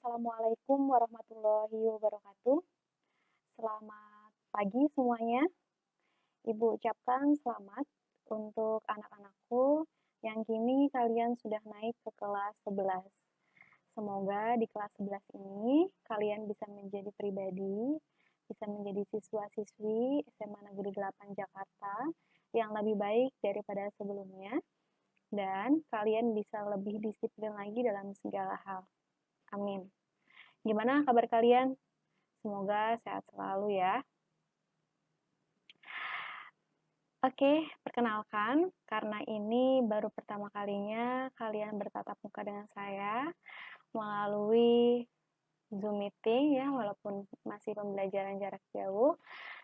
Assalamualaikum warahmatullahi wabarakatuh. Selamat pagi semuanya. Ibu ucapkan selamat untuk anak-anakku yang kini kalian sudah naik ke kelas 11. Semoga di kelas 11 ini kalian bisa menjadi pribadi, bisa menjadi siswa-siswi SMA Negeri 8 Jakarta yang lebih baik daripada sebelumnya, dan kalian bisa lebih disiplin lagi dalam segala hal. Amin. Gimana kabar kalian? Semoga sehat selalu ya. Oke, perkenalkan, karena ini baru pertama kalinya kalian bertatap muka dengan saya melalui Zoom meeting ya, walaupun masih pembelajaran jarak jauh,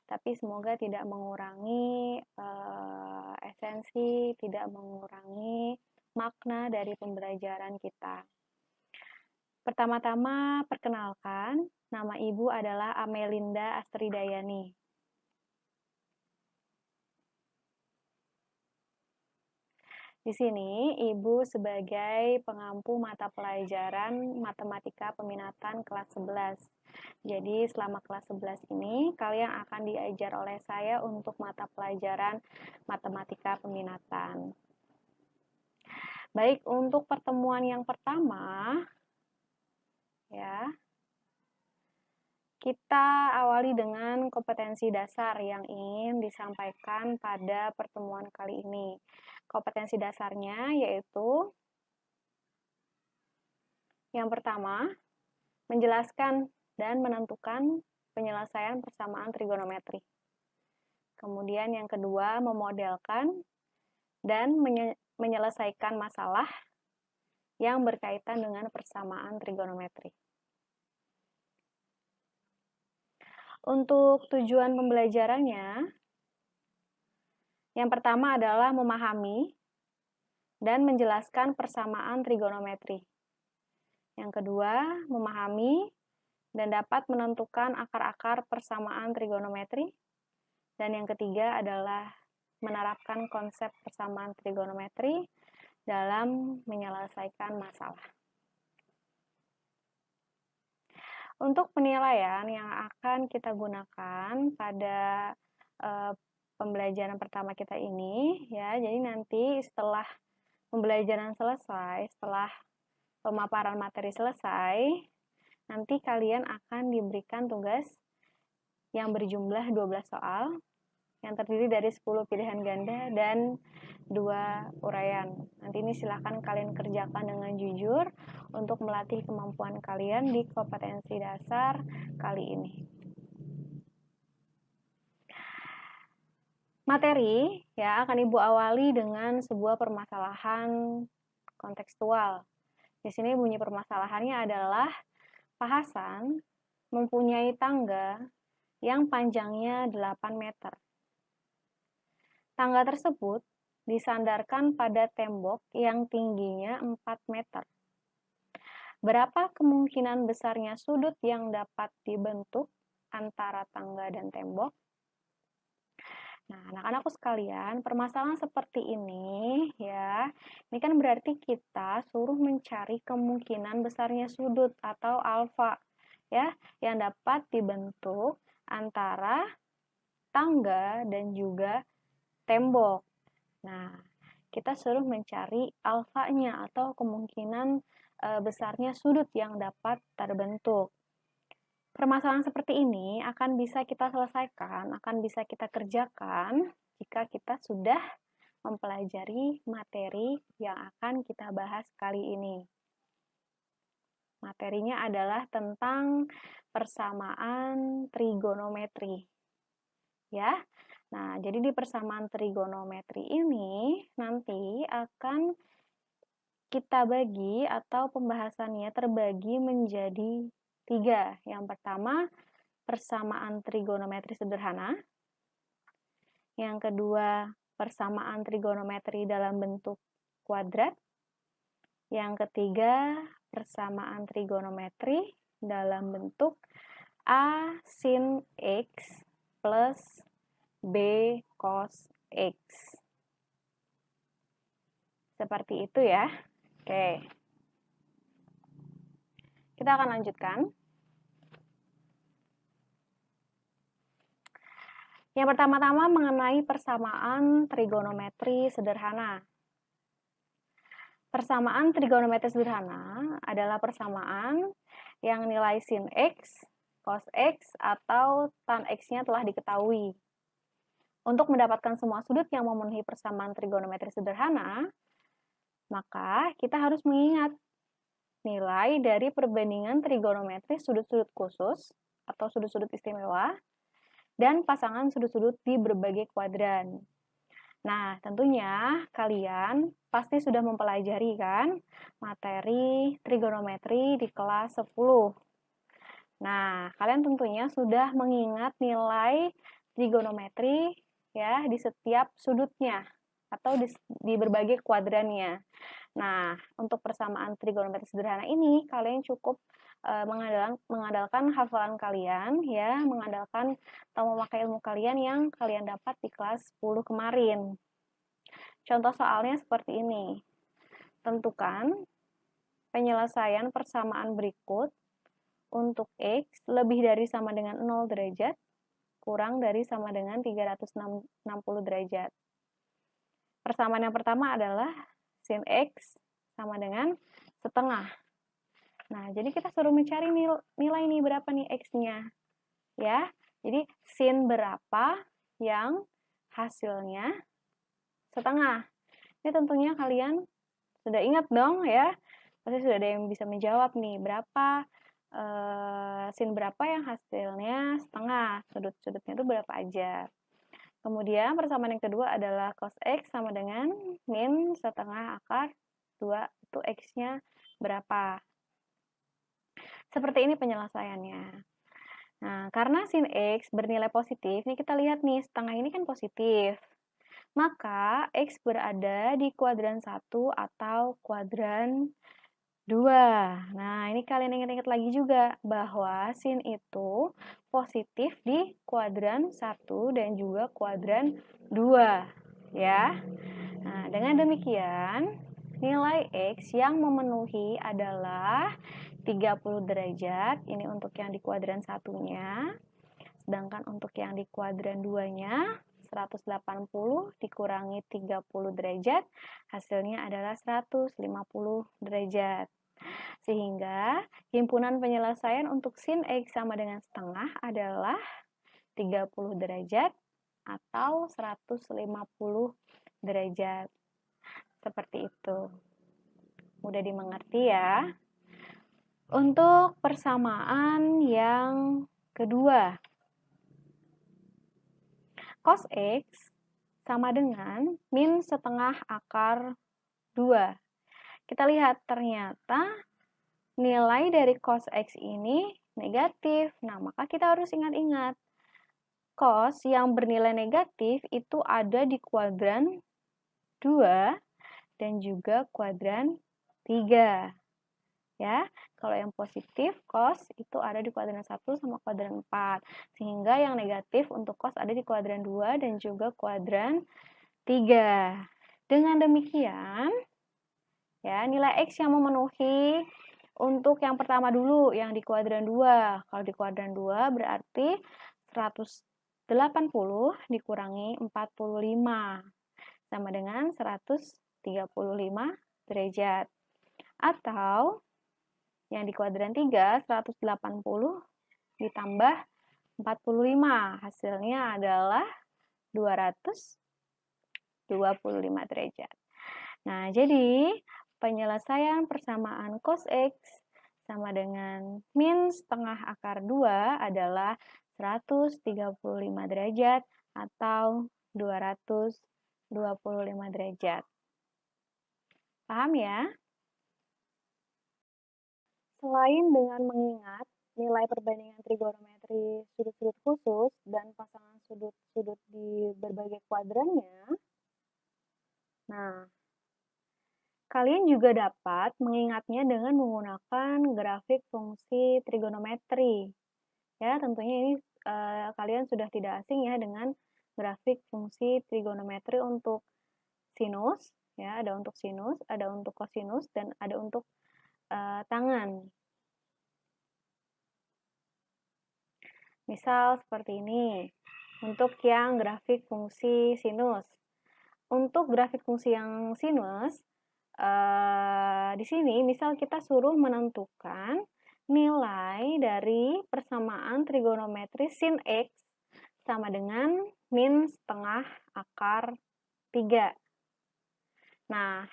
tapi semoga tidak mengurangi esensi, tidak mengurangi makna dari pembelajaran kita. Pertama-tama, perkenalkan, nama Ibu adalah Amelinda Astridayani. Di sini, Ibu sebagai pengampu mata pelajaran Matematika Peminatan kelas 11. Jadi, selama kelas 11 ini, kalian akan diajar oleh saya untuk mata pelajaran Matematika Peminatan. Baik, untuk pertemuan yang pertama, ya, kita awali dengan kompetensi dasar yang ingin disampaikan pada pertemuan kali ini. Kompetensi dasarnya yaitu yang pertama, menjelaskan dan menentukan penyelesaian persamaan trigonometri. Kemudian yang kedua, memodelkan dan menyelesaikan masalah yang berkaitan dengan persamaan trigonometri. Untuk tujuan pembelajarannya, yang pertama adalah memahami dan menjelaskan persamaan trigonometri. Yang kedua, memahami dan dapat menentukan akar-akar persamaan trigonometri. Dan yang ketiga adalah menerapkan konsep persamaan trigonometri dalam menyelesaikan masalah. Untuk penilaian yang akan kita gunakan pada pembelajaran pertama kita ini, ya, jadi nanti setelah pembelajaran selesai, setelah pemaparan materi selesai, nanti kalian akan diberikan tugas yang berjumlah 12 soal, yang terdiri dari 10 pilihan ganda dan 2 uraian. Nanti ini silakan kalian kerjakan dengan jujur untuk melatih kemampuan kalian di kompetensi dasar kali ini. Materi ya akan Ibu awali dengan sebuah permasalahan kontekstual. Di sini bunyi permasalahannya adalah Pak Hasan mempunyai tangga yang panjangnya 8 meter. Tangga tersebut disandarkan pada tembok yang tingginya 4 meter. Berapa kemungkinan besarnya sudut yang dapat dibentuk antara tangga dan tembok? Nah, anak-anakku sekalian, permasalahan seperti ini ya, ini kan berarti kita suruh mencari kemungkinan besarnya sudut atau alfa ya, yang dapat dibentuk antara tangga dan juga tembok. Nah, kita suruh mencari alfanya atau kemungkinan besarnya sudut yang dapat terbentuk. Permasalahan seperti ini akan bisa kita selesaikan, akan bisa kita kerjakan jika kita sudah mempelajari materi yang akan kita bahas kali ini. Materinya adalah tentang persamaan trigonometri. Ya. Nah, jadi di persamaan trigonometri ini nanti akan kita bagi atau pembahasannya terbagi menjadi 3. Yang pertama, persamaan trigonometri sederhana. Yang kedua, persamaan trigonometri dalam bentuk kuadrat. Yang ketiga, persamaan trigonometri dalam bentuk A sin X plus B cos X. Seperti itu ya. Oke. Kita akan lanjutkan. Yang pertama-tama mengenai persamaan trigonometri sederhana. Persamaan trigonometri sederhana adalah persamaan yang nilai sin X, cos X, atau tan X-nya telah diketahui. Untuk mendapatkan semua sudut yang memenuhi persamaan trigonometri sederhana, maka kita harus mengingat nilai dari perbandingan trigonometri sudut-sudut khusus atau sudut-sudut istimewa dan pasangan sudut-sudut di berbagai kuadran. Nah, tentunya kalian pasti sudah mempelajari kan materi trigonometri di kelas 10. Nah, kalian tentunya sudah mengingat nilai trigonometri ya di setiap sudutnya atau di berbagai kuadrannya. Nah, untuk persamaan trigonometri sederhana ini kalian cukup mengandalkan hafalan kalian ya, mengandalkan atau memakai ilmu kalian yang kalian dapat di kelas 10 kemarin. Contoh soalnya seperti ini. Tentukan penyelesaian persamaan berikut untuk X lebih dari sama dengan 0 derajat, kurang dari sama dengan 360 derajat. Persamaan yang pertama adalah sin X sama dengan setengah. Nah, jadi kita suruh mencari nilai nih berapa nih X-nya. Ya, jadi sin berapa yang hasilnya setengah. Ini tentunya kalian sudah ingat dong ya. Pasti sudah ada yang bisa menjawab nih, berapa sin berapa yang hasilnya setengah. Sudut-sudutnya itu berapa aja. Kemudian persamaan yang kedua adalah cos X sama dengan min setengah akar 2, itu X-nya berapa. Seperti ini penyelesaiannya. Nah, karena sin X bernilai positif, ini kita lihat nih, setengah ini kan positif. Maka X berada di kuadran 1 atau kuadran 2. Nah, ini kalian ingat-ingat lagi juga bahwa sin itu positif di kuadran 1 dan juga kuadran 2. Ya. Nah, dengan demikian, nilai X yang memenuhi adalah 30 derajat, ini untuk yang di kuadran satunya, sedangkan untuk yang di kuadran 2-nya, 180 dikurangi 30 derajat, hasilnya adalah 150 derajat. Sehingga himpunan penyelesaian untuk sin X sama dengan setengah adalah 30 derajat atau 150 derajat. Seperti itu. Mudah dimengerti ya. Untuk persamaan yang kedua, cos X sama dengan min setengah akar 2. Kita lihat ternyata nilai dari cos X ini negatif. Nah, maka kita harus ingat-ingat. Cos yang bernilai negatif itu ada di kuadran 2 dan juga kuadran 3. Ya, kalau yang positif cos itu ada di kuadran 1 sama kuadran 4. Sehingga yang negatif untuk cos ada di kuadran 2 dan juga kuadran 3. Dengan demikian, ya, nilai X yang memenuhi untuk yang pertama dulu, yang di kuadran 2. Kalau di kuadran 2 berarti 180 dikurangi 45 sama dengan 135 derajat. Atau yang di kuadran 3, 180 ditambah 45. Hasilnya adalah 225 derajat. Nah, jadi penyelesaian persamaan cos X sama dengan min setengah akar 2 adalah 135 derajat atau 225 derajat. Paham ya? Selain dengan mengingat nilai perbandingan trigonometri sudut-sudut khusus dan pasangan sudut-sudut di berbagai kuadrannya, nah, kalian juga dapat mengingatnya dengan menggunakan grafik fungsi trigonometri. Ya, tentunya ini kalian sudah tidak asing ya dengan grafik fungsi trigonometri untuk sinus, ya, ada untuk sinus, ada untuk kosinus, dan ada untuk tangan. Misal seperti ini, untuk yang grafik fungsi sinus. Untuk grafik fungsi yang sinus, di sini misal kita suruh menentukan nilai dari persamaan trigonometri sin X sama dengan min setengah akar 3. Nah,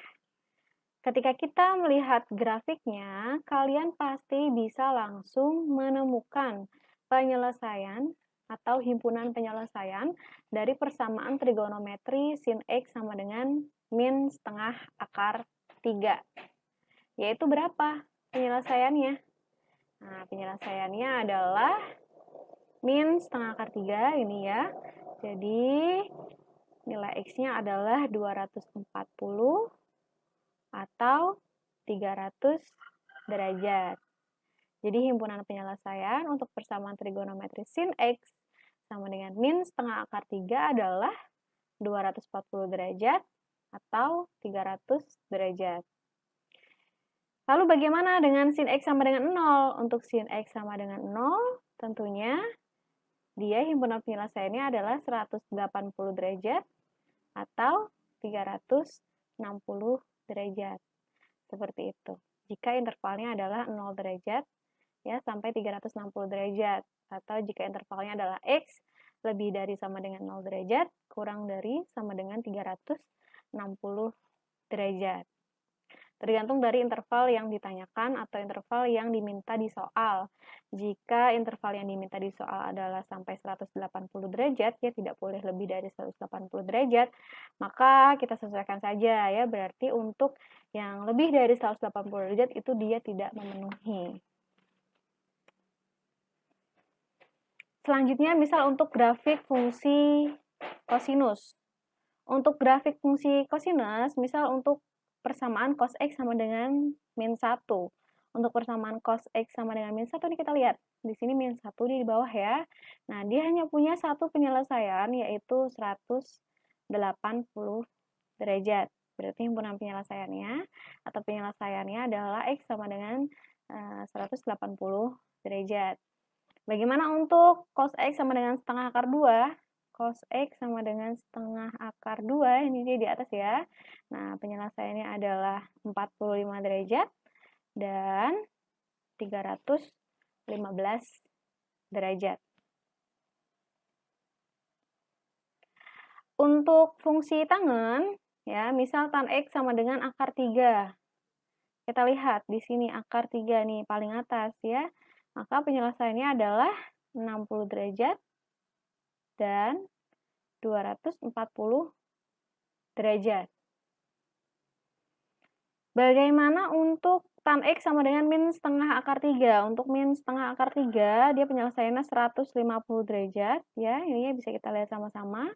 ketika kita melihat grafiknya, kalian pasti bisa langsung menemukan penyelesaian atau himpunan penyelesaian dari persamaan trigonometri sin X sama dengan min setengah akar 3. Yaitu berapa penyelesaiannya? Nah, penyelesaiannya adalah min setengah akar 3 ini ya. Jadi, nilai X-nya adalah 240 atau 300 derajat. Jadi himpunan penyelesaian untuk persamaan trigonometri sin X sama dengan min setengah akar 3 adalah 240 derajat atau 300 derajat. Lalu bagaimana dengan sin X sama dengan 0? Untuk sin X sama dengan 0, tentunya dia himpunan penyelesaiannya adalah 180 derajat atau 360 derajat. Seperti itu. Jika intervalnya adalah 0 derajat ya sampai 360 derajat, atau jika intervalnya adalah X lebih dari sama dengan 0 derajat kurang dari sama dengan 360 derajat. Tergantung dari interval yang ditanyakan atau interval yang diminta di soal. Jika interval yang diminta di soal adalah sampai 180 derajat, ya tidak boleh lebih dari 180 derajat, maka kita sesuaikan saja ya, berarti untuk yang lebih dari 180 derajat itu dia tidak memenuhi. Selanjutnya misal untuk grafik fungsi kosinus. Untuk grafik fungsi kosinus, misal untuk persamaan cos X sama dengan min 1. Untuk persamaan cos X sama dengan min 1 ini kita lihat. Di sini min 1 di bawah ya. Nah, dia hanya punya satu penyelesaian yaitu 180 derajat. Berarti himpunan penyelesaiannya atau penyelesaiannya adalah X sama dengan 180 derajat. Bagaimana untuk cos X sama dengan setengah akar 2? Cos X sama dengan setengah akar 2, ini dia di atas ya. Nah, penyelesaiannya adalah 45 derajat dan 315 derajat. Untuk fungsi tangen, ya, misal tan X sama dengan akar 3. Kita lihat di sini akar 3 nih paling atas ya. Maka penyelesaiannya adalah 60 derajat dan 240 derajat. Bagaimana untuk tan X sama dengan min setengah akar 3? Untuk min setengah akar 3, dia penyelesaiannya 150 derajat. Ya, ini bisa kita lihat sama-sama.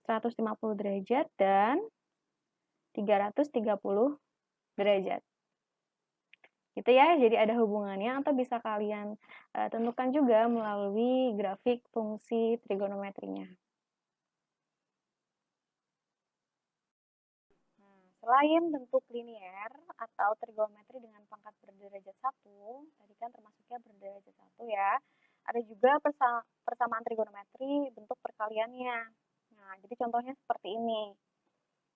150 derajat dan 330 derajat. Gitu ya, jadi ada hubungannya atau bisa kalian tentukan juga melalui grafik fungsi trigonometrinya. Selain bentuk linier atau trigonometri dengan pangkat berderajat 1, tadi kan termasuknya berderajat 1 ya, ada juga persamaan trigonometri bentuk perkaliannya. Nah, jadi contohnya seperti ini.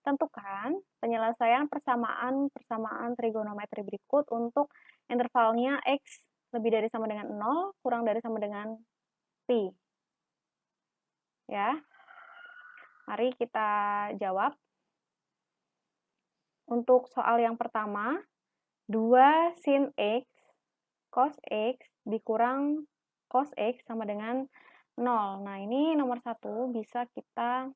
Tentukan penyelesaian persamaan trigonometri berikut untuk intervalnya X lebih dari sama dengan 0, kurang dari sama dengan pi. Ya. Mari kita jawab. Untuk soal yang pertama, 2 sin X cos X dikurang cos X sama dengan 0. Nah, ini nomor 1 bisa kita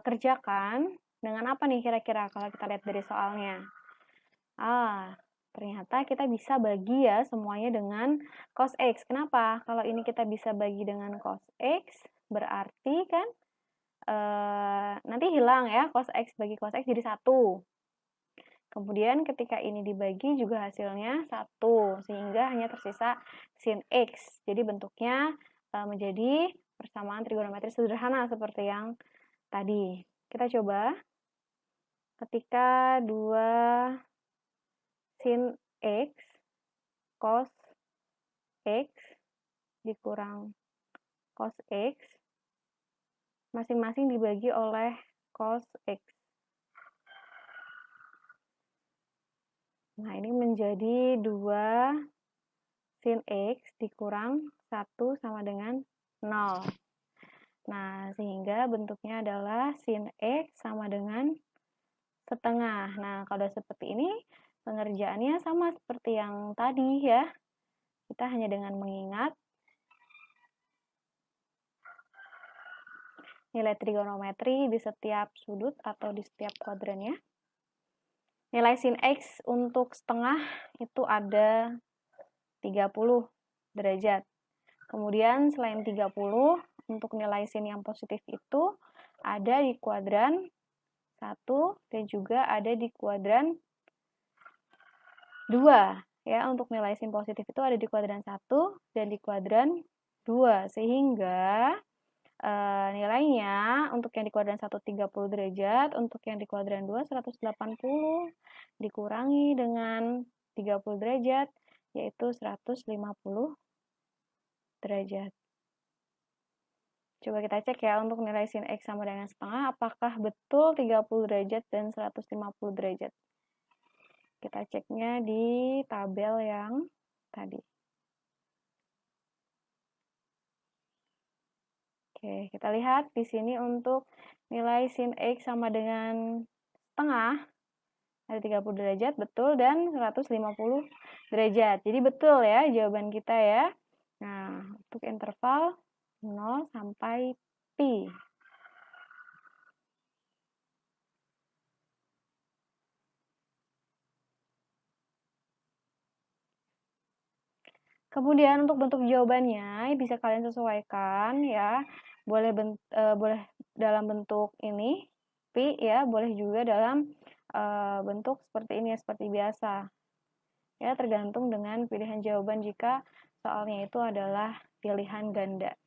kerjakan dengan apa nih kira-kira kalau kita lihat dari soalnya? Ternyata kita bisa bagi ya semuanya dengan cos X. Kenapa? Kalau ini kita bisa bagi dengan cos X, berarti kan nanti hilang ya cos X bagi cos X jadi 1. Kemudian ketika ini dibagi juga hasilnya 1, sehingga hanya tersisa sin X. Jadi bentuknya menjadi persamaan trigonometri sederhana seperti yang tadi. Kita coba. Ketika 2 sin X cos X dikurang cos X, masing-masing dibagi oleh cos X. Nah, ini menjadi 2 sin X dikurang 1 sama dengan 0. Nah, sehingga bentuknya adalah sin X sama dengan setengah. Nah, kalau seperti ini, pengerjaannya sama seperti yang tadi ya. Kita hanya dengan mengingat nilai trigonometri di setiap sudut atau di setiap kuadrannya. Nilai sin X untuk setengah itu ada 30 derajat. Kemudian selain 30, untuk nilai sin yang positif itu ada di kuadran 1 dan juga ada di kuadran 2. Ya, untuk nilai sin positif itu ada di kuadran 1 dan di kuadran 2. Sehingga nilainya untuk yang di kuadran 1 30 derajat, untuk yang di kuadran 2 180 dikurangi dengan 30 derajat yaitu 150 derajat. Coba kita cek ya untuk nilai sin X sama dengan setengah, apakah betul 30 derajat dan 150 derajat. Kita ceknya di tabel yang tadi. Oke, kita lihat di sini untuk nilai sin X sama dengan setengah, ada 30 derajat, betul, dan 150 derajat. Jadi betul ya jawaban kita ya. Nah, untuk interval 0 sampai pi. Kemudian untuk bentuk jawabannya bisa kalian sesuaikan ya. Boleh dalam bentuk ini pi ya, boleh juga dalam bentuk seperti ini ya, seperti biasa. Ya, tergantung dengan pilihan jawaban jika soalnya itu adalah pilihan ganda.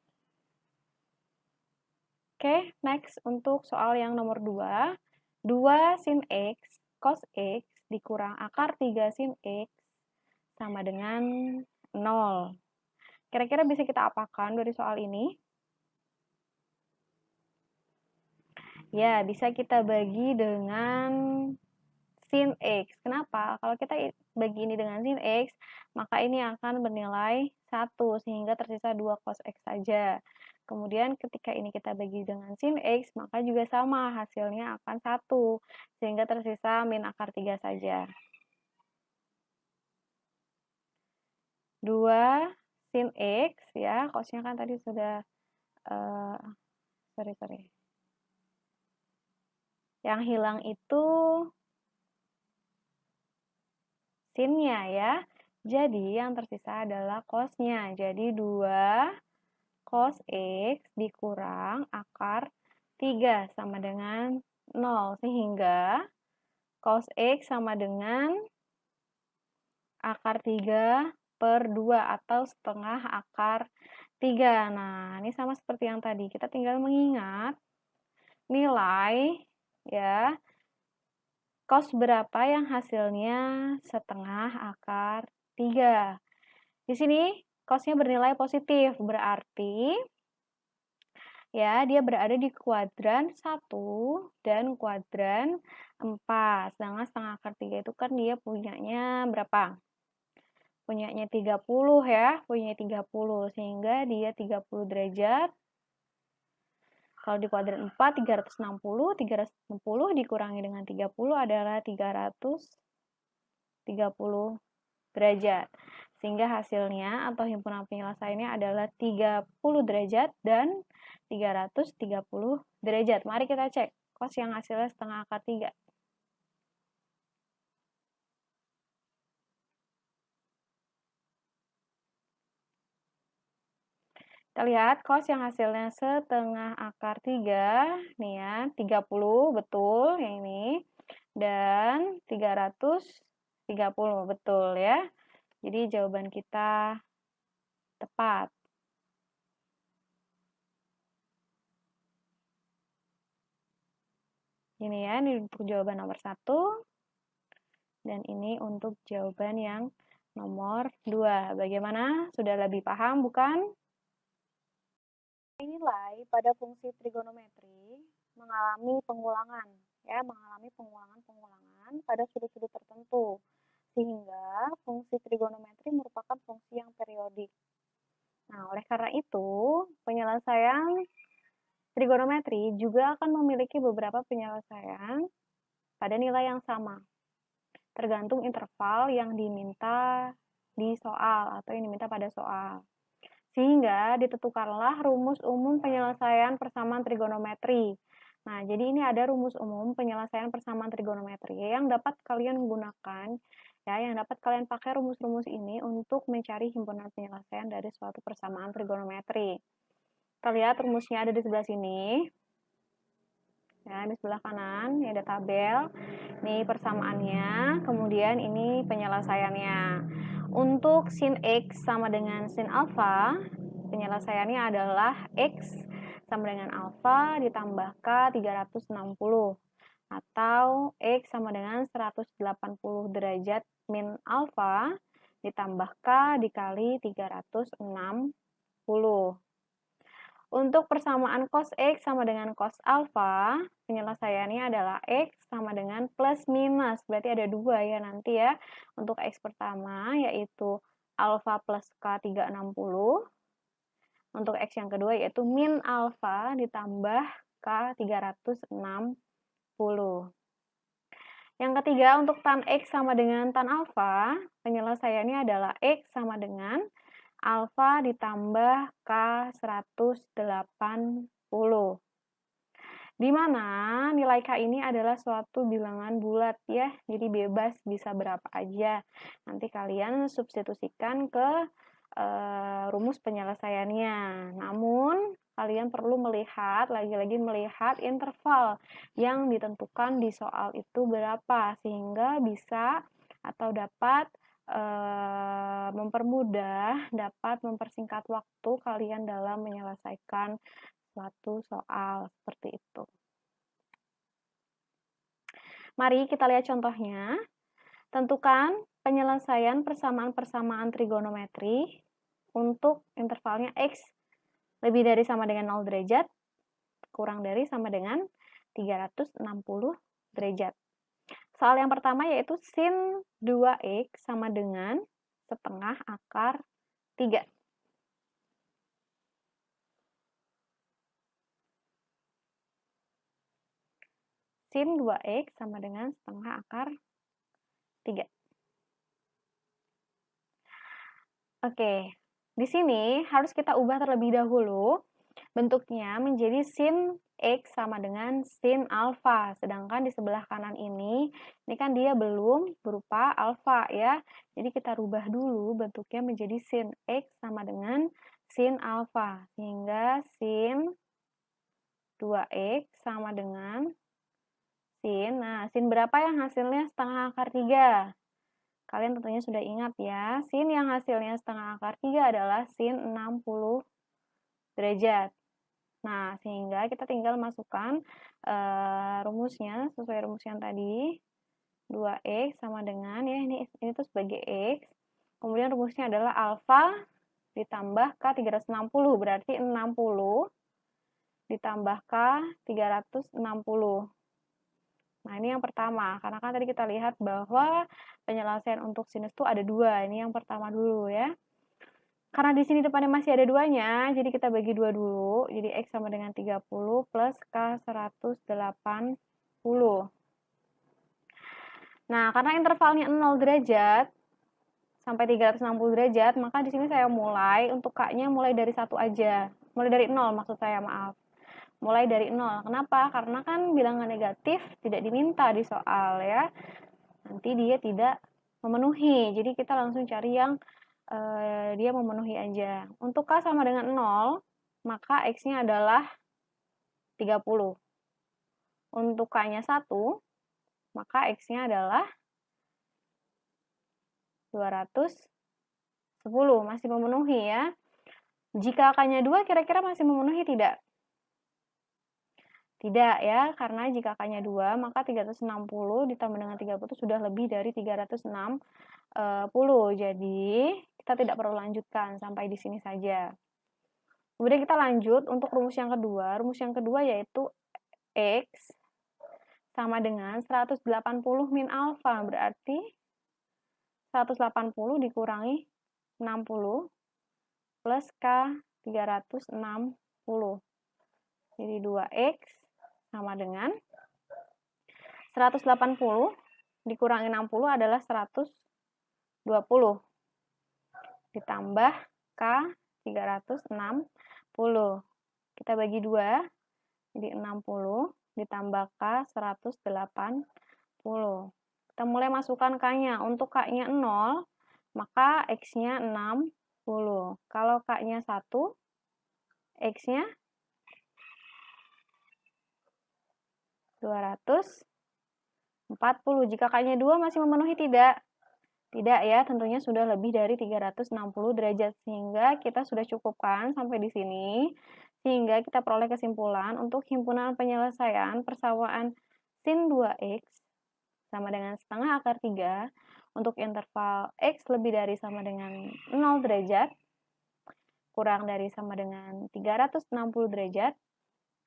Oke, next untuk soal yang nomor 2. 2 sin X cos X dikurang akar 3 sin X sama dengan 0. Kira-kira bisa kita apakan dari soal ini? Ya, bisa kita bagi dengan sin X. Kenapa? Kalau kita bagi ini dengan sin X, maka ini akan bernilai 1, sehingga tersisa 2 cos X saja. Kemudian ketika ini kita bagi dengan sin X, maka juga sama, hasilnya akan 1, sehingga tersisa min akar 3 saja. 2 sin X, ya, cosnya kan tadi sudah, sorry. Yang hilang itu sinnya ya. Jadi yang tersisa adalah cosnya. Jadi 2 cos X dikurang akar 3 sama dengan 0. Sehingga cos X sama dengan akar 3 per 2 atau setengah akar 3. Nah, ini sama seperti yang tadi. Kita tinggal mengingat nilai ya cos berapa yang hasilnya setengah akar 3. Di sini cosnya bernilai positif, berarti ya dia berada di kuadran 1 dan kuadran 4. Sedangkan setengah akar 3 itu kan dia punyanya berapa? Punyanya 30 ya, punyanya 30, sehingga dia 30 derajat. Kalau di kuadran 4, 360 dikurangi dengan 30 adalah 330 derajat. Sehingga hasilnya atau himpunan penyelesaiannya adalah 30 derajat dan 330 derajat. Mari kita cek cos yang hasilnya setengah akar 3. Kita lihat cos yang hasilnya setengah akar 3, nih ya, 30 betul yang ini, dan 330 betul ya. Jadi jawaban kita tepat. Ini ya, ini untuk jawaban nomor 1, dan ini untuk jawaban yang nomor 2. Bagaimana? Sudah lebih paham, bukan? Nilai pada fungsi trigonometri mengalami pengulangan, ya, mengalami pengulangan pada sudut-sudut tertentu, sehingga fungsi trigonometri merupakan fungsi yang periodik. Nah, oleh karena itu, penyelesaian trigonometri juga akan memiliki beberapa penyelesaian pada nilai yang sama, tergantung interval yang diminta di soal atau yang diminta pada soal. Sehingga ditentukanlah rumus umum penyelesaian persamaan trigonometri. Nah, jadi ini ada rumus umum penyelesaian persamaan trigonometri yang dapat kalian gunakan, ya, yang dapat kalian pakai rumus-rumus ini untuk mencari himpunan penyelesaian dari suatu persamaan trigonometri. Kita lihat rumusnya ada di sebelah sini. Ya, di sebelah kanan ini ada tabel. Ini persamaannya, kemudian ini penyelesaiannya. Untuk sin X sama dengan sin alfa, penyelesaiannya adalah X sama dengan alfa ditambah K 360. Atau X sama dengan 180 derajat min alfa ditambah K dikali 360. Untuk persamaan cos X sama dengan cos alfa, penyelesaiannya adalah X sama dengan plus minus. Berarti ada 2 ya nanti ya. Untuk X pertama yaitu alfa plus K 360. Untuk X yang kedua yaitu min alfa ditambah K 360. Yang ketiga untuk tan X sama dengan tan alfa, penyelesaiannya adalah X sama dengan alfa ditambah K 180. Di mana nilai K ini adalah suatu bilangan bulat ya, jadi bebas bisa berapa aja. Nanti kalian substitusikan ke rumus penyelesaiannya. Namun, kalian perlu melihat, lagi-lagi melihat interval yang ditentukan di soal itu berapa, sehingga bisa atau dapat mempermudah, dapat mempersingkat waktu kalian dalam menyelesaikan suatu soal seperti itu. Mari kita lihat contohnya. Tentukan penyelesaian persamaan-persamaan trigonometri untuk intervalnya X lebih dari sama dengan 0 derajat, kurang dari sama dengan 360 derajat. Soal yang pertama yaitu sin 2X sama dengan setengah akar 3. Sin 2X sama dengan setengah akar 3. Oke, di sini harus kita ubah terlebih dahulu bentuknya menjadi sin X sama dengan sin alfa. Sedangkan di sebelah kanan ini kan dia belum berupa alfa ya. Jadi kita rubah dulu bentuknya menjadi sin X sama dengan sin alfa. Sehingga sin 2X sama dengan sin. Nah, sin berapa yang hasilnya setengah akar 3? Kalian tentunya sudah ingat ya. Sin yang hasilnya setengah akar 3 adalah sin 60 derajat. Nah, sehingga kita tinggal masukkan rumusnya sesuai rumus yang tadi. 2X sama dengan, ya ini tuh sebagai X. Kemudian rumusnya adalah alfa ditambah K 360, berarti 60 ditambah K 360. Nah, ini yang pertama, karena kan tadi kita lihat bahwa penyelesaian untuk sinus itu ada 2. Ini yang pertama dulu ya. Karena di sini depannya masih ada 2-nya, jadi kita bagi 2 dulu. Jadi X sama dengan 30 plus K 180. Nah, karena intervalnya 0 derajat sampai 360 derajat, maka di sini saya mulai untuk K-nya mulai dari 1 aja. Mulai dari 0 maksud saya, maaf. Mulai dari 0. Kenapa? Karena kan bilangan negatif tidak diminta di soal ya. Nanti dia tidak memenuhi. Jadi kita langsung cari yang dia memenuhi aja. Untuk K sama dengan 0, maka X-nya adalah 30. Untuk K-nya 1, maka X-nya adalah 210. Masih memenuhi ya. Jika K-nya 2, kira-kira masih memenuhi tidak? Tidak ya, karena jika K-nya 2, maka 360 ditambah dengan 30 sudah lebih dari 360. Jadi, kita tidak perlu lanjutkan sampai di sini saja. Kemudian kita lanjut untuk rumus yang kedua. Rumus yang kedua yaitu X sama dengan 180 min alfa. Berarti 180 dikurangi 60 plus K 360. Jadi 2X sama dengan 180 dikurangi 60 adalah 120. Ditambah K 360. Kita bagi 2, jadi 60 ditambah K 180. Kita mulai masukkan K-nya. Untuk K-nya 0, maka X-nya 60. Kalau K-nya 1, X-nya 240. Jika K-nya 2 masih memenuhi tidak? Tidak ya, tentunya sudah lebih dari 360 derajat. Sehingga kita sudah cukupkan sampai di sini. Sehingga kita peroleh kesimpulan untuk himpunan penyelesaian persamaan sin 2X sama dengan setengah akar 3 untuk interval X lebih dari sama dengan 0 derajat kurang dari sama dengan 360 derajat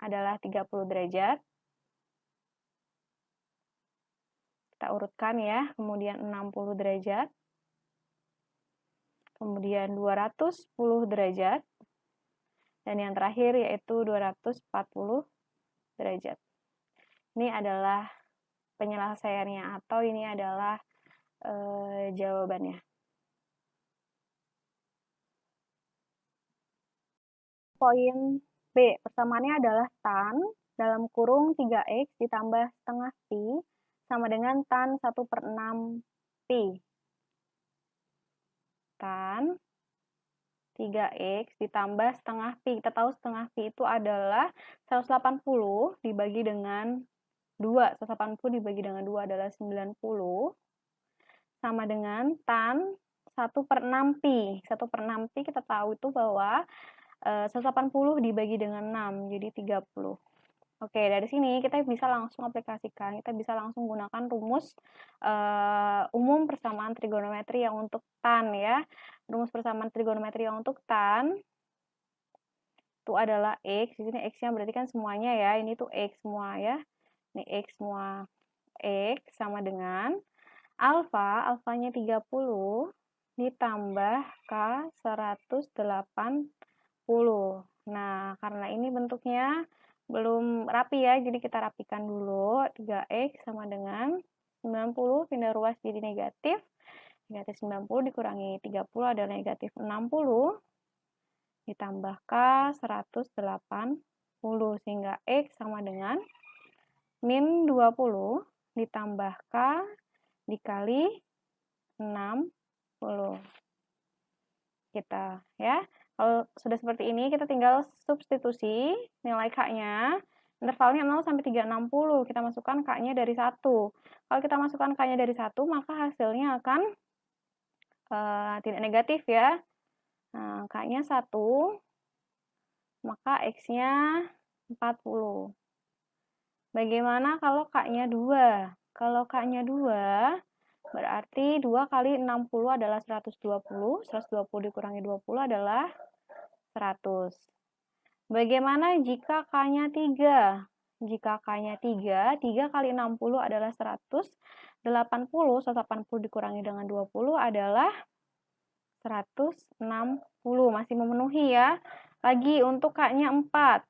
adalah 30 derajat. Kita urutkan ya, kemudian 60 derajat, kemudian 210 derajat, dan yang terakhir yaitu 240 derajat. Ini adalah penyelesaiannya atau ini adalah jawabannya. Poin B, persamaannya adalah tan dalam kurung 3X ditambah setengah Pi sama dengan tan 1/6 Pi. Tan 3X ditambah setengah Pi. Kita tahu setengah Pi itu adalah 180 dibagi dengan 2. 180 dibagi dengan 2 adalah 90. Sama dengan tan 1/6 Pi. 1/6 Pi kita tahu itu bahwa 180 dibagi dengan 6, jadi 30. Oke, dari sini kita bisa langsung aplikasikan, kita bisa langsung gunakan rumus umum persamaan trigonometri yang untuk tan ya. Rumus persamaan trigonometri yang untuk tan itu adalah X, di sini X-nya berarti kan semuanya ya, ini tuh X semua ya. Ini X semua. X sama dengan alfanya 30 ditambah K 180. Nah, karena ini bentuknya belum rapi ya, jadi kita rapikan dulu. 3X sama dengan 90, pindah ruas jadi negatif. Negatif 90 dikurangi 30 adalah negatif 60. Ditambah K 180, sehingga X sama dengan min 20 ditambah K dikali 60. Kita ya. Kalau sudah seperti ini, kita tinggal substitusi nilai K-nya. Intervalnya 0 sampai 360. Kita masukkan K-nya dari 1. Kalau kita masukkan K-nya dari 1, maka hasilnya akan tidak negatif ya. Nah, K-nya 1, maka X-nya 40. Bagaimana kalau K-nya 2? Kalau K-nya 2, berarti 2 kali 60 adalah 120. 120 dikurangi 20 adalah 100. Bagaimana jika K-nya 3? Jika K-nya 3, 3 kali 60 adalah 180. 180 dikurangi dengan 20 adalah 160. Masih memenuhi ya. Lagi untuk K-nya 4.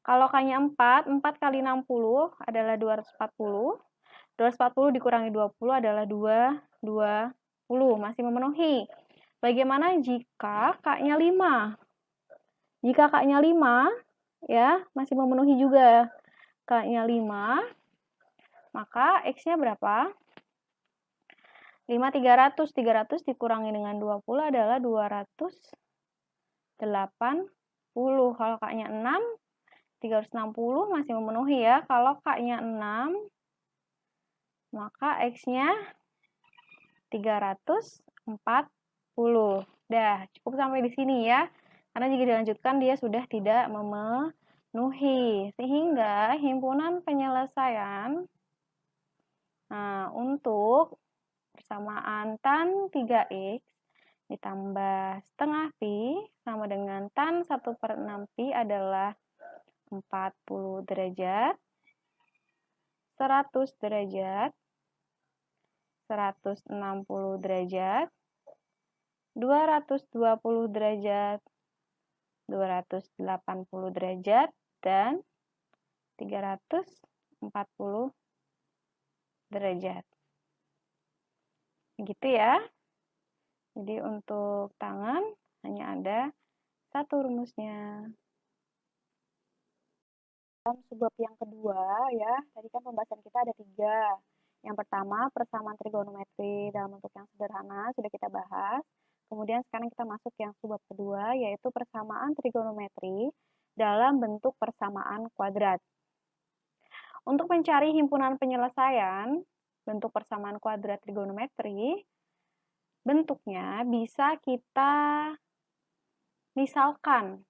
Kalau K-nya 4, 4 kali 60 adalah 240. 240 dikurangi 20 adalah 220. Masih memenuhi. Bagaimana jika K-nya 5? Jika K-nya 5, ya, masih memenuhi juga. K-nya 5, maka X-nya berapa? 5 300. 300 dikurangi dengan 20 adalah 280. Kalau K-nya 6, 360 masih memenuhi ya. Kalau K-nya 6, maka X-nya 340. Dah, cukup sampai di sini ya. Karena jika dilanjutkan dia sudah tidak memenuhi. Sehingga himpunan penyelesaian untuk persamaan tan 3x ditambah setengah pi sama dengan tan 1/6 pi adalah 40 derajat, 100 derajat, 160 derajat, 220 derajat, 280 derajat, dan 340 derajat. Begitu ya. Jadi untuk tangan hanya ada satu rumusnya. Dalam subbab yang kedua ya, tadi kan pembahasan kita ada 3. Yang pertama, persamaan trigonometri dalam bentuk yang sederhana sudah kita bahas. Kemudian sekarang kita masuk yang subbab kedua, yaitu persamaan trigonometri dalam bentuk persamaan kuadrat. Untuk mencari himpunan penyelesaian bentuk persamaan kuadrat trigonometri, bentuknya bisa kita misalkan.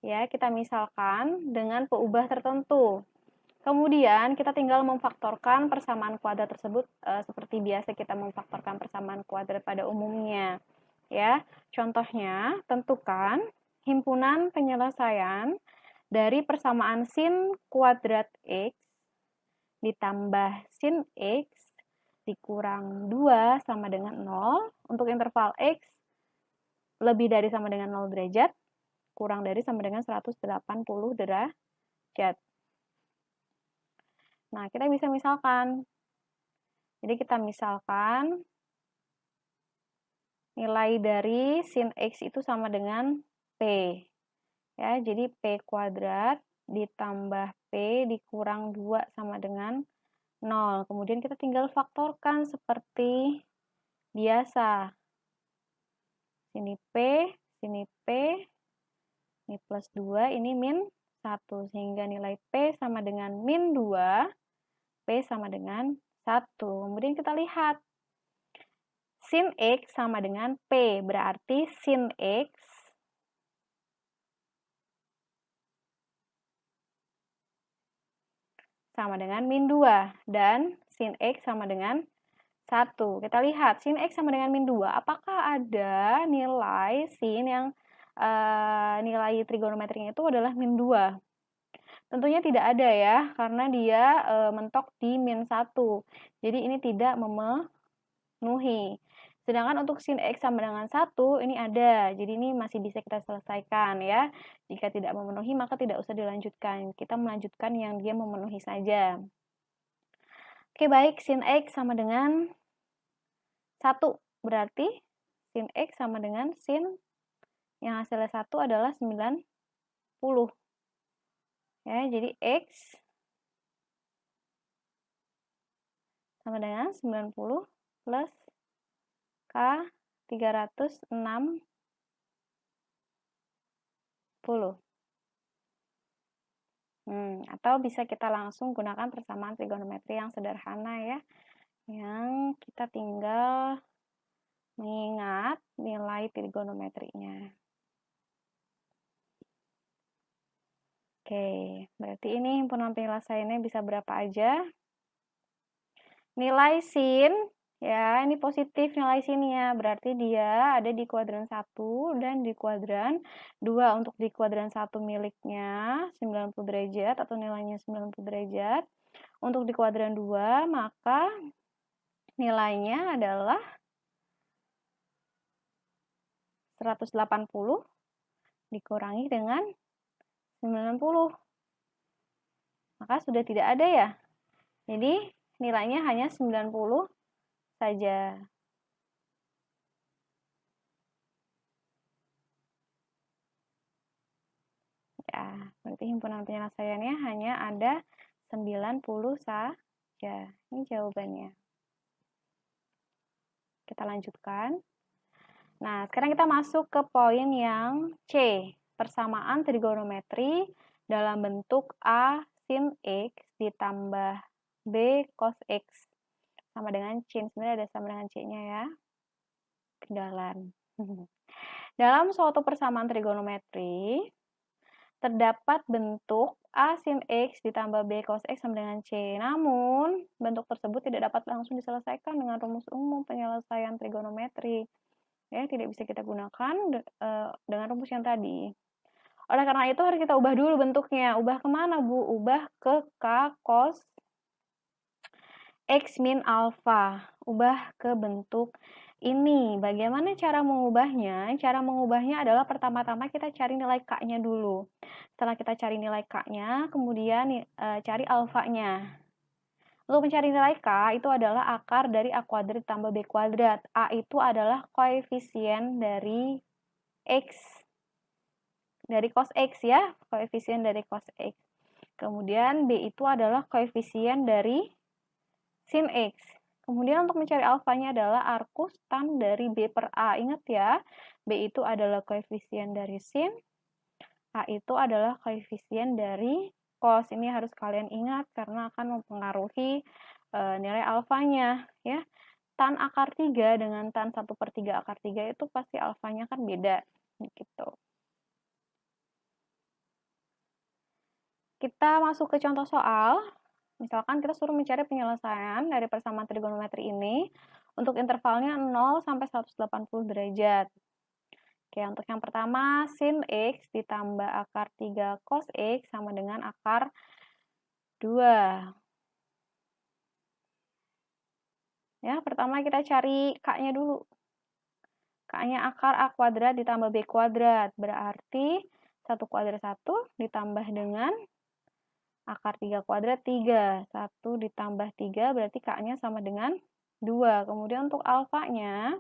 Ya, kita misalkan dengan peubah tertentu. Kemudian kita tinggal memfaktorkan persamaan kuadrat tersebut seperti biasa kita memfaktorkan persamaan kuadrat pada umumnya. Ya, contohnya tentukan himpunan penyelesaian dari persamaan sin kuadrat x ditambah sin x dikurang 2 sama dengan 0 untuk interval x lebih dari sama dengan 0 derajat, kurang dari sama dengan 180 derajat. Nah, kita bisa misalkan. Jadi kita misalkan nilai dari sin x itu sama dengan P. Ya, jadi P kuadrat ditambah P dikurang 2 sama dengan 0. Kemudian kita tinggal faktorkan seperti biasa. Sini P, ini plus 2, ini min 1. Sehingga nilai P sama dengan min 2, P sama dengan 1. Kemudian kita lihat. Sin X sama dengan P. Berarti sin X sama dengan min 2. Dan sin X sama dengan 1. Kita lihat, sin X sama dengan min 2. Apakah ada nilai sin yang nilai trigonometrinya itu adalah min 2? Tentunya tidak ada ya, karena dia mentok di min 1. Jadi ini tidak memenuhi. Sedangkan untuk sin X sama dengan 1, ini ada. Jadi ini masih bisa kita selesaikan ya. Jika tidak memenuhi, maka tidak usah dilanjutkan. Kita melanjutkan yang dia memenuhi saja. Oke, baik. Sin X sama dengan 1. Berarti sin X sama dengan sin yang hasilnya 1 adalah 90. Ya, jadi X sama dengan 90 plus K 360. Atau bisa kita langsung gunakan persamaan trigonometri yang sederhana ya. Yang kita tinggal mengingat nilai trigonometrinya. Oke, berarti ini himpunan penyelesaiannya bisa berapa aja? Nilai sin, ya ini positif nilai sinnya, berarti dia ada di kuadran 1 dan di kuadran 2. Untuk di kuadran 1 miliknya 90 derajat atau nilainya 90 derajat. Untuk di kuadran 2 maka nilainya adalah 180 dikurangi dengan 90. Maka sudah tidak ada ya. Jadi nilainya hanya 90 saja. Ya, berarti himpunan penyelesaiannya hanya ada 90 saja. Ini jawabannya. Kita lanjutkan. Nah, sekarang kita masuk ke poin yang C. Persamaan trigonometri dalam bentuk A sin X ditambah B cos X sama dengan C. Sebenarnya ada sama dengan C-nya ya. Kedalan. Dalam suatu persamaan trigonometri, terdapat bentuk A sin X ditambah B cos X sama dengan C. Namun, bentuk tersebut tidak dapat langsung diselesaikan dengan rumus umum penyelesaian trigonometri. Ya, tidak bisa kita gunakan dengan rumus yang tadi. Oleh karena itu, harus kita ubah dulu bentuknya. Ubah kemana, Bu? Ubah ke K cos X min alpha. Ubah ke bentuk ini. Bagaimana cara mengubahnya? Cara mengubahnya adalah pertama-tama kita cari nilai K-nya dulu. Setelah kita cari nilai K-nya, kemudian cari alfanya. Untuk mencari nilai K, itu adalah akar dari A kuadrat tambah B kuadrat. A itu adalah koefisien dari X. Dari cos X ya, koefisien dari cos X. Kemudian B itu adalah koefisien dari sin X. Kemudian untuk mencari alfanya adalah arcus tan dari B per A. Ingat ya, B itu adalah koefisien dari sin, A itu adalah koefisien dari cos. Ini harus kalian ingat karena akan mempengaruhi nilai alfanya. Ya. Tan akar 3 dengan tan 1/3 akar 3 itu pasti alfanya kan beda. Gitu. Kita masuk ke contoh soal. Misalkan kita suruh mencari penyelesaian dari persamaan trigonometri ini untuk intervalnya 0 sampai 180 derajat. Oke, untuk yang pertama, sin X ditambah akar 3 cos X sama dengan akar 2. Ya, pertama kita cari K-nya dulu. K-nya akar A kuadrat ditambah B kuadrat. Berarti 1 kuadrat 1 ditambah dengan akar 3 kuadrat 3. 1 ditambah 3 berarti K-nya sama dengan 2. Kemudian untuk alfanya,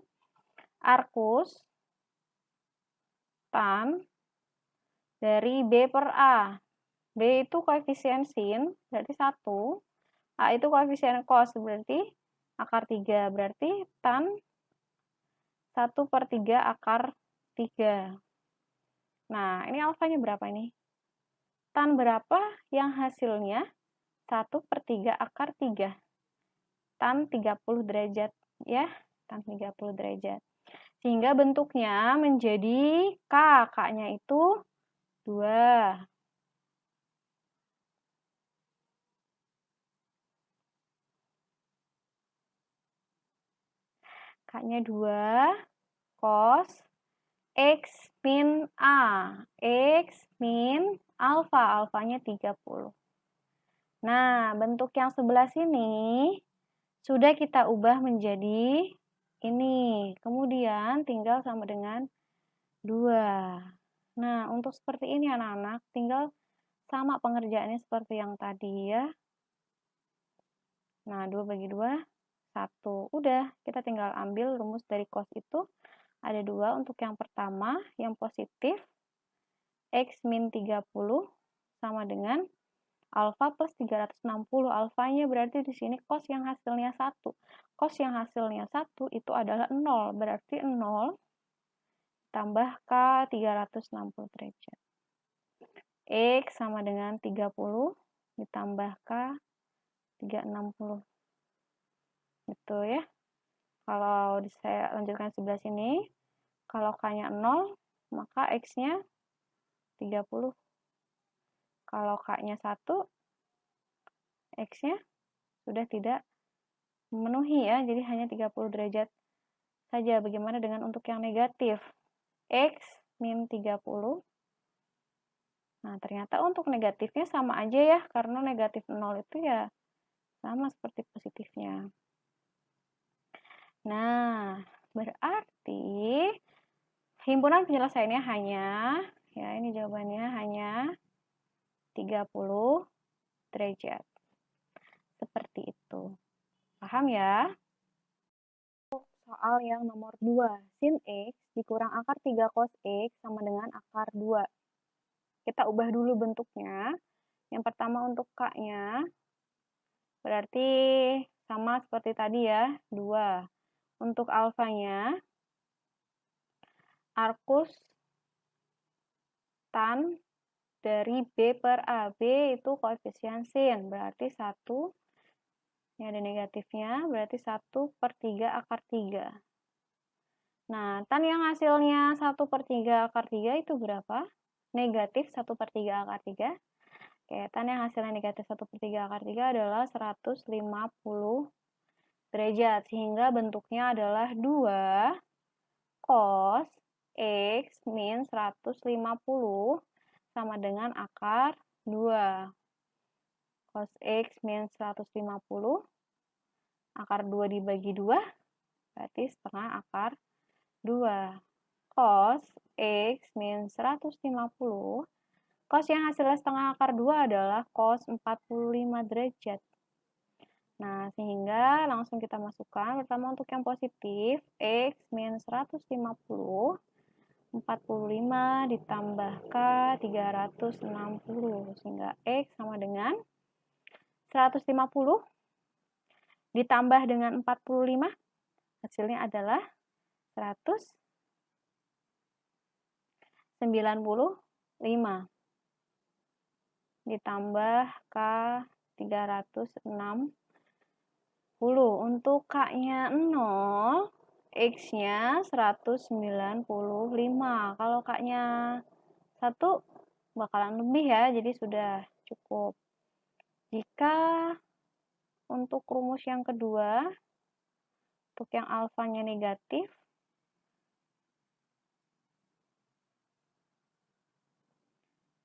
arcus tan dari B per A. B itu koefisien sin, berarti 1. A itu koefisien cos, berarti akar 3. Berarti tan 1/3 akar 3. Nah, ini alfanya berapa ini? Tan berapa yang hasilnya 1/3 akar 3. Tan 30 derajat ya, tan 30 derajat. Sehingga bentuknya menjadi K. K-nya itu 2. K-nya 2 cos X min A. X min alfa. Alfanya 30. Nah, bentuk yang sebelah sini sudah kita ubah menjadi ini. Kemudian tinggal sama dengan 2. Nah, untuk seperti ini anak-anak, tinggal sama pengerjaannya seperti yang tadi ya. Nah, 2 bagi 2, 1. Udah, kita tinggal ambil rumus dari cos itu. Ada 2 untuk yang pertama, yang positif. X min 30 sama dengan alfa plus 360. Alfanya berarti di sini cos yang hasilnya 1. Cos yang hasilnya 1 itu adalah 0. Berarti 0 tambah K 360 derajat. X sama dengan 30 ditambah K 360. Gitu ya. Kalau saya lanjutkan sebelah sini, kalau K-nya 0, maka X-nya 30. Kalau K-nya 1, X-nya sudah tidak memenuhi ya, jadi hanya 30 derajat saja. Bagaimana dengan untuk yang negatif? X min 30. Nah, ternyata untuk negatifnya sama aja ya, karena negatif 0 itu ya sama seperti positifnya. Nah, berarti himpunan penyelesaiannya hanya, ya ini jawabannya hanya 30 derajat. Seperti itu. Paham ya? Soal yang nomor 2, sin X dikurang akar 3 cos X sama dengan akar 2. Kita ubah dulu bentuknya. Yang pertama untuk K-nya, berarti sama seperti tadi ya, 2. Untuk alfanya, arcus tan dari B per A. B itu koefisien sin, berarti 1. Ini ada negatifnya, berarti 1/3 akar 3. Nah, tan yang hasilnya 1/3 akar 3 itu berapa? negatif 1/3 akar 3. Oke, tan yang hasilnya negatif 1/3 akar 3 adalah 150 derajat. Sehingga bentuknya adalah 2 cos X min 150 sama dengan akar 2. Cos X min 150, akar 2 dibagi 2, berarti setengah akar 2. Cos X min 150, cos yang hasilnya setengah akar 2 adalah cos 45 derajat. Nah, sehingga langsung kita masukkan, pertama untuk yang positif, X min 150, 45 ditambah K 360, sehingga X sama dengan 150 ditambah dengan 45, hasilnya adalah 195 ditambah K 360. Untuk K-nya 0, X-nya 195. Kalau K-nya 1 bakalan lebih ya, jadi sudah cukup. Jika untuk rumus yang kedua, untuk yang alfanya negatif,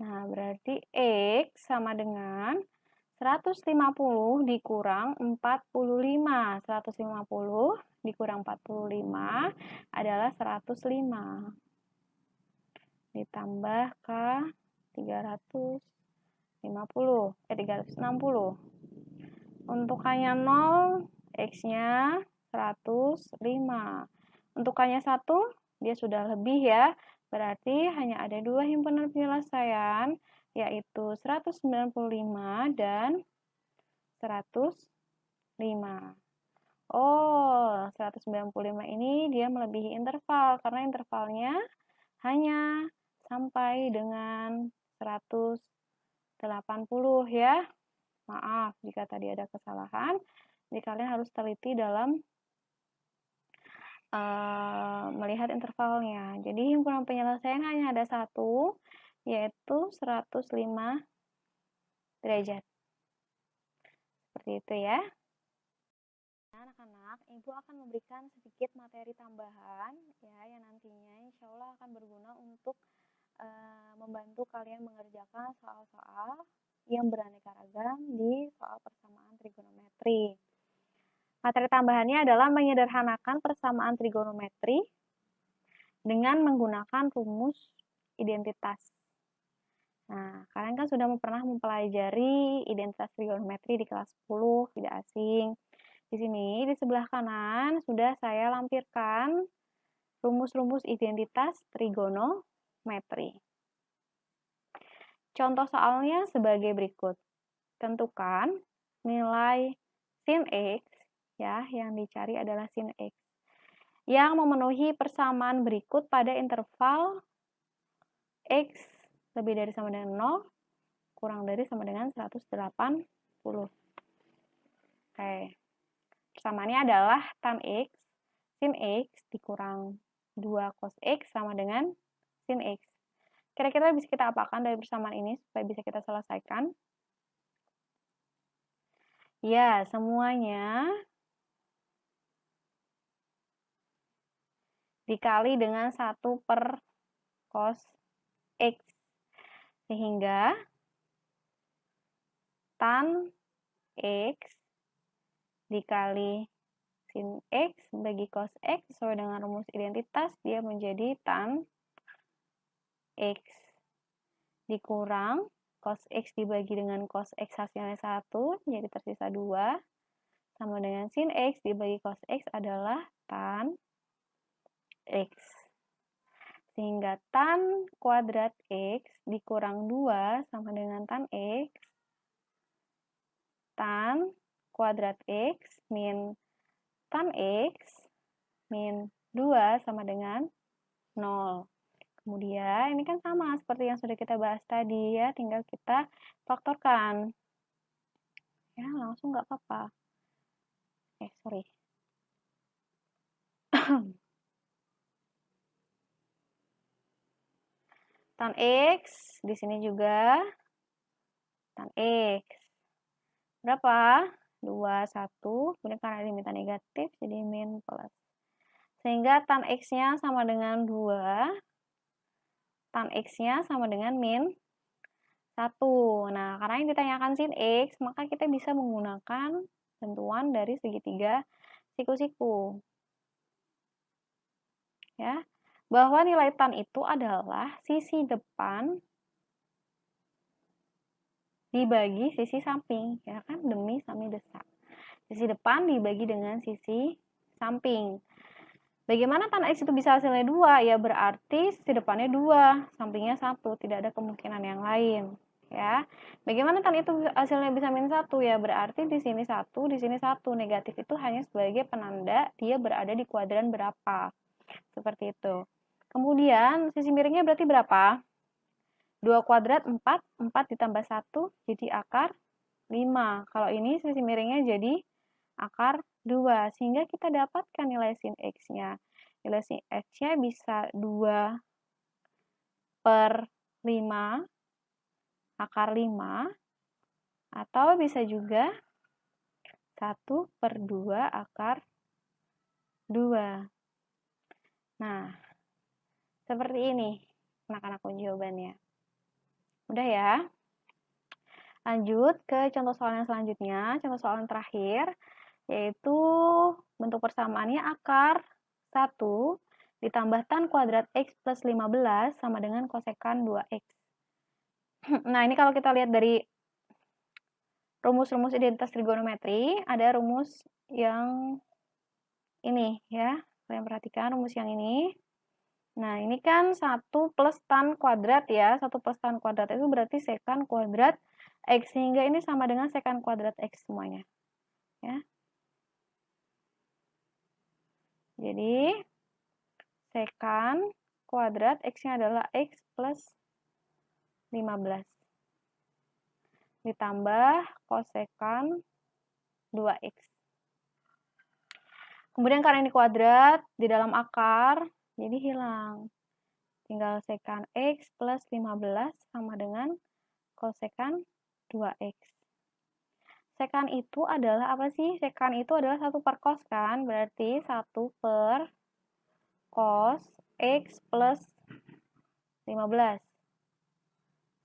nah berarti X sama dengan 150 dikurang 45. 150 dikurang 45 adalah 105. Ditambah K 360. Untuk K-nya 0, X-nya 105. Untuk K-nya 1, dia sudah lebih ya. Berarti hanya ada 2 himpunan penyelesaian, yaitu 195 dan 105. Oh, 195 ini dia melebihi interval, karena intervalnya hanya sampai dengan 180 ya. Maaf jika tadi ada kesalahan. Jadi kalian harus teliti dalam melihat intervalnya. Jadi himpunan penyelesaian hanya ada satu, yaitu 105 derajat. Seperti itu ya. Anak-anak, Ibu akan memberikan sedikit materi tambahan ya, yang nantinya insya Allah akan berguna untuk membantu kalian mengerjakan soal-soal yang beraneka ragam di soal persamaan trigonometri. Materi tambahannya adalah menyederhanakan persamaan trigonometri dengan menggunakan rumus identitas. Nah, kalian kan sudah pernah mempelajari identitas trigonometri di kelas 10, tidak asing. Di sini, di sebelah kanan, sudah saya lampirkan rumus-rumus identitas trigonometri. Contoh soalnya sebagai berikut. Tentukan nilai sin X, ya, yang dicari adalah sin X, yang memenuhi persamaan berikut pada interval X lebih dari sama dengan 0, kurang dari sama dengan 180. Oke. Persamaannya adalah tan X, sin X dikurang 2 cos X sama dengan sin X. Kira-kira bisa kita apakan dari persamaan ini supaya bisa kita selesaikan? Ya, semuanya dikali dengan 1 per cos X. Sehingga tan X dikali sin X bagi cos X sesuai dengan rumus identitas, dia menjadi tan X dikurang cos X dibagi dengan cos X hasilnya 1, jadi tersisa 2, sama dengan sin X dibagi cos X adalah tan X. Sehingga tan kuadrat X dikurang 2 sama dengan tan X. Tan kuadrat X min tan X min 2 sama dengan 0. Kemudian ini kan sama seperti yang sudah kita bahas tadi ya, tinggal kita faktorkan. Ya, langsung nggak apa-apa. Sorry. Tan X, di sini juga tan X. Berapa? 2, 1, kemudian karena diminta negatif, jadi min plus. Sehingga tan X-nya sama dengan 2, tan X-nya sama dengan min 1. Nah, karena yang ditanyakan sin X, maka kita bisa menggunakan tentuan dari segitiga siku-siku. Ya, bahwa nilai tan itu adalah sisi depan dibagi sisi samping, ya kan, demi sami desak. Sisi depan dibagi dengan sisi samping. Bagaimana tan X itu bisa hasilnya 2? Ya berarti sisi depannya 2, sampingnya 1, tidak ada kemungkinan yang lain. Ya, bagaimana tan itu hasilnya bisa min 1? Ya berarti di sini 1, di sini 1. Negatif itu hanya sebagai penanda dia berada di kuadran berapa. Seperti itu. Kemudian sisi miringnya berarti berapa? 2 kuadrat 4, 4 ditambah 1 jadi akar 5. Kalau ini sisi miringnya jadi akar 2. Sehingga kita dapatkan nilai sin X-nya. Nilai sin X-nya bisa 2 per 5 akar 5. Atau bisa juga 1 per 2 akar 2. Nah, seperti ini anak-anakku jawabannya. Udah ya? Lanjut ke contoh soal yang selanjutnya, contoh soal yang terakhir, yaitu bentuk persamaannya akar 1 ditambah tan kuadrat X plus 15 sama dengan kosekan 2X. Nah, ini kalau kita lihat dari rumus-rumus identitas trigonometri, ada rumus yang ini ya, kalian perhatikan rumus yang ini. Nah, ini kan 1 plus tan kuadrat ya. 1 plus tan kuadrat itu berarti sekan kuadrat X. Sehingga ini sama dengan sekan kuadrat X semuanya. Ya. Jadi, sekan kuadrat X-nya adalah X plus 15. Ditambah kosekan 2X. Kemudian karena ini kuadrat, di dalam akar, jadi hilang. Tinggal sekan X plus 15 sama dengan kosekan 2X. Sekan itu adalah apa sih? Sekan itu adalah 1 per cos kan? Berarti 1 per cos X plus 15.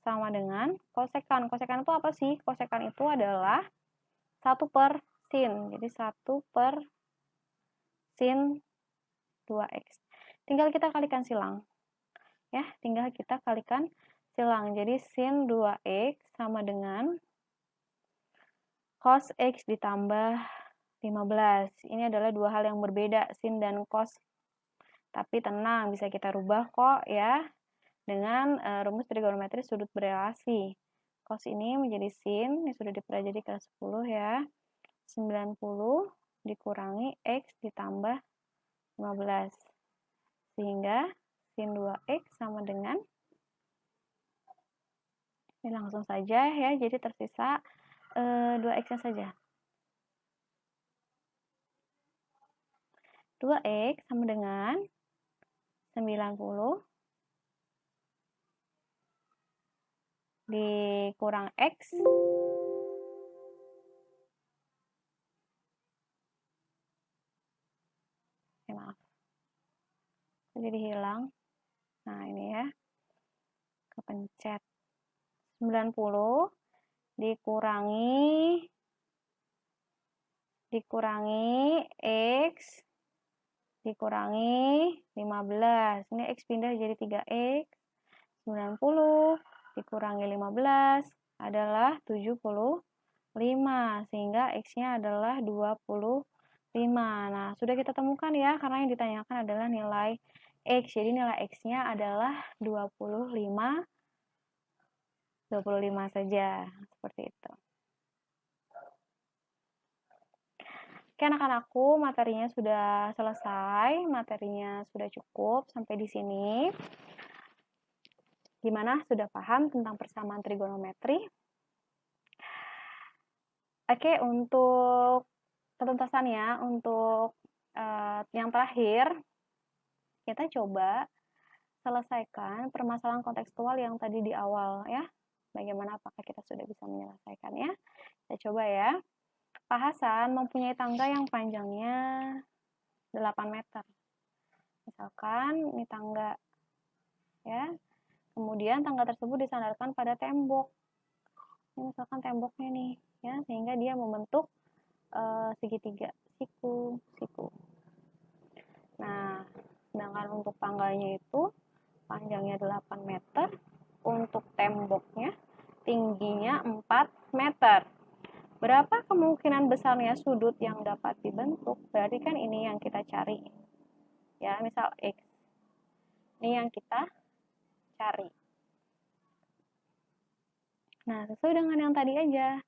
Sama dengan kosekan. Kosekan itu apa sih? Kosekan itu adalah 1 per sin. Jadi 1 per sin 2X. Tinggal kita kalikan silang. Ya, tinggal kita kalikan silang. Jadi sin 2X sama dengan cos X ditambah 15. Ini adalah dua hal yang berbeda, sin dan cos. Tapi tenang, bisa kita rubah kok ya dengan rumus trigonometri sudut berelasi. Cos ini menjadi sin, ini sudah dipelajari kelas 10 ya. 90 dikurangi X ditambah 15. Sehingga sin 2X sama dengan, ini langsung saja ya, jadi tersisa 2X-nya saja. 2X sama dengan 90 dikurang X maaf, jadi hilang. Nah ini ya, kepencet. 90 dikurangi X dikurangi 15. Ini X pindah jadi 3X. 90 dikurangi 15 adalah 75. Sehingga X-nya adalah 25. Nah, sudah kita temukan ya, karena yang ditanyakan adalah nilai X. Jadi nilai X-nya adalah 25 saja. Seperti itu. Oke anak-anakku, materinya sudah selesai, materinya sudah cukup sampai di sini. Gimana? Sudah paham tentang persamaan trigonometri? Oke, untuk ketuntasannya, untuk yang terakhir, kita coba selesaikan permasalahan kontekstual yang tadi di awal ya. Bagaimana apakah kita sudah bisa menyelesaikannya? Kita coba ya. Pak Hasan mempunyai tangga yang panjangnya 8 meter. Misalkan ini tangga ya. Kemudian tangga tersebut disandarkan pada tembok. Ini misalkan temboknya nih ya, sehingga dia membentuk segitiga siku. Nah, sedangkan untuk tangganya itu panjangnya 8 meter, untuk temboknya tingginya 4 meter. Berapa kemungkinan besarnya sudut yang dapat dibentuk? Berarti kan ini yang kita cari. Ya, misal X. Ini yang kita cari. Nah, sesuai dengan yang tadi aja.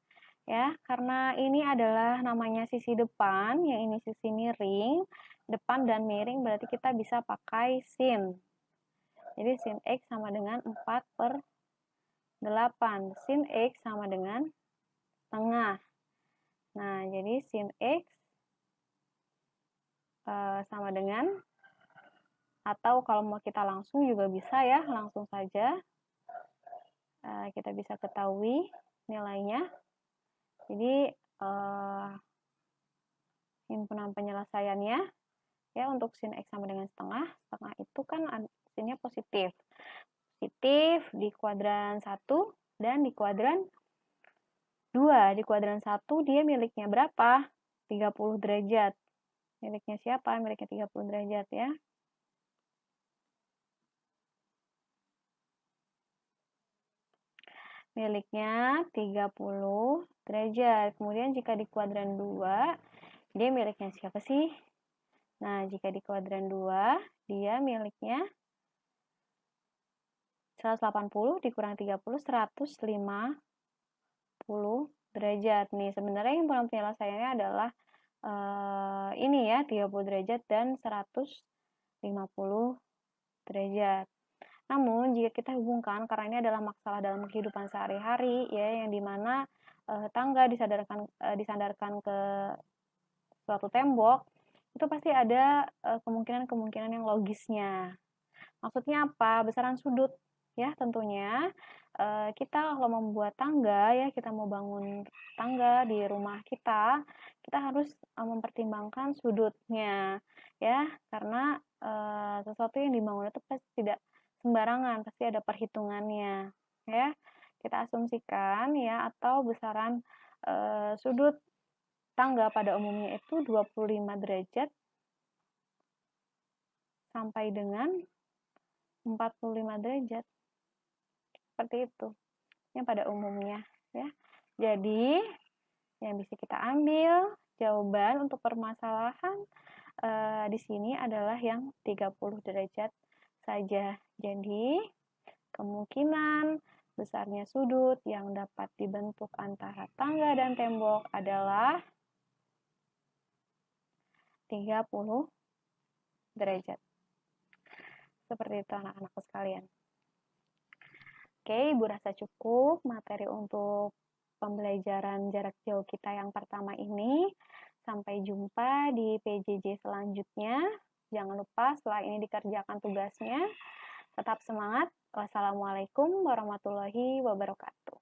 Ya, karena ini adalah namanya sisi depan, yang ini sisi miring, depan dan miring berarti kita bisa pakai sin. Jadi sin X sama dengan 4/8. Sin X sama dengan setengah. Nah, jadi sin X sama dengan, atau kalau mau kita langsung juga bisa ya, langsung saja. Kita bisa ketahui nilainya. Jadi himpunan penyelesaiannya ya, untuk sin X sama dengan setengah itu kan sinnya positif di kuadran 1 dan di kuadran 2. Di kuadran 1 dia miliknya berapa? 30 derajat. Miliknya siapa? Miliknya 30 derajat ya. Miliknya 30 derajat. Kemudian jika di kuadran 2, dia miliknya siapa sih? Nah, jika di kuadran 2, dia miliknya 180 dikurang 30, 150 derajat. Nih, sebenarnya himpunan penyelesaiannya adalah ini ya, 30 derajat dan 150 derajat. Namun, jika kita hubungkan, karena ini adalah masalah dalam kehidupan sehari-hari, ya, yang dimana tangga disandarkan ke suatu tembok, itu pasti ada kemungkinan-kemungkinan yang logisnya. Maksudnya apa? Besaran sudut, ya, tentunya. Kita kalau membuat tangga, ya, kita mau bangun tangga di rumah kita harus mempertimbangkan sudutnya, ya, karena sesuatu yang dibangun itu pasti tidak sembarangan, pasti ada perhitungannya, ya. Kita asumsikan ya, atau besaran sudut tangga pada umumnya itu 25 derajat sampai dengan 45 derajat. Seperti itu. Yang pada umumnya ya. Jadi yang bisa kita ambil jawaban untuk permasalahan di sini adalah yang 30 derajat saja. Jadi, kemungkinan besarnya sudut yang dapat dibentuk antara tangga dan tembok adalah 30 derajat. Seperti itu anak-anakku sekalian. Oke, Ibu rasa cukup materi untuk pembelajaran jarak jauh kita yang pertama ini. Sampai jumpa di PJJ selanjutnya. Jangan lupa setelah ini dikerjakan tugasnya. Tetap semangat. Wassalamualaikum warahmatullahi wabarakatuh.